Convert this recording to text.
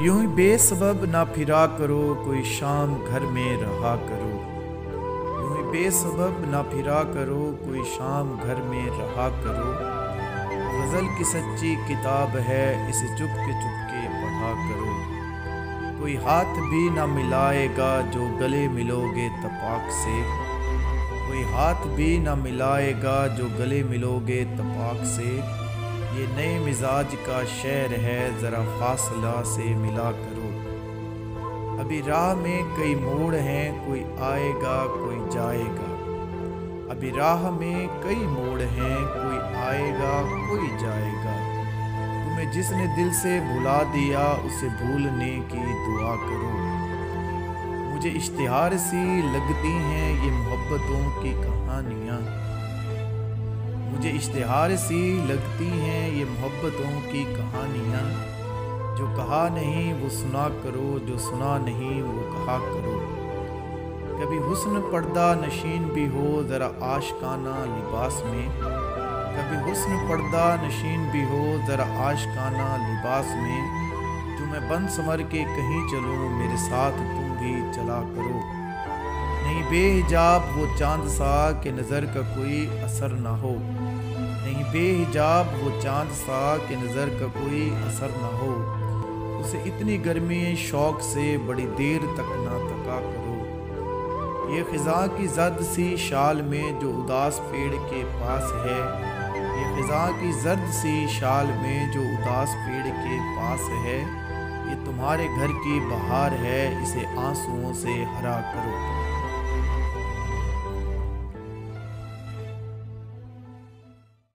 यूं ही बेसबब ना फिरा करो, कोई शाम घर में रहा करो। यूं ही बेसबब ना फिरा करो, कोई शाम घर में रहा करो। गज़ल की सच्ची किताब है, इसे चुपके चुपके पढ़ा करो। कोई हाथ भी ना मिलाएगा, जो गले मिलोगे तपाक से। कोई हाथ भी ना मिलाएगा, जो गले मिलोगे तपाक से। ये नए मिजाज का शेर है, ज़रा फासला से मिला करो। अभी राह में कई मोड़ हैं, कोई आएगा कोई जाएगा। अभी राह में कई मोड़ हैं, कोई आएगा कोई जाएगा। तुम्हें जिसने दिल से भुला दिया, उसे भूलने की दुआ करो। मुझे इश्तिहार सी लगती हैं ये मोहब्बतों की कहानियाँ। मुझे इश्तिहार सी लगती हैं ये मोहब्बतों की कहानियाँ। जो कहा नहीं वो सुना करो, जो सुना नहीं वो कहा करो। कभी हुस्न पर्दा नशीन भी हो, ज़रा आशिकाना लिबास में। कभी हुस्न पर्दा नशीन भी हो, ज़रा आशिकाना लिबास में। जो मैं बन संवर के कहीं चलूँ, मेरे साथ तुम भी चला करो। नहीं बेहिजाब वो चांद सा कि नज़र का कोई असर ना हो। नहीं बेहिजाब वो चांद सा कि नज़र का कोई असर ना हो। उसे इतनी गर्मी शौक़ से बड़ी देर तक ना तका करो। ये ख़िज़ां की जर्द सी शाल में जो उदास पेड़ के पास है। ये ख़िज़ां की जर्द सी शाल में जो उदास पेड़ के पास है। ये तुम्हारे घर की बहार है, इसे आंसुओं से हरा करो।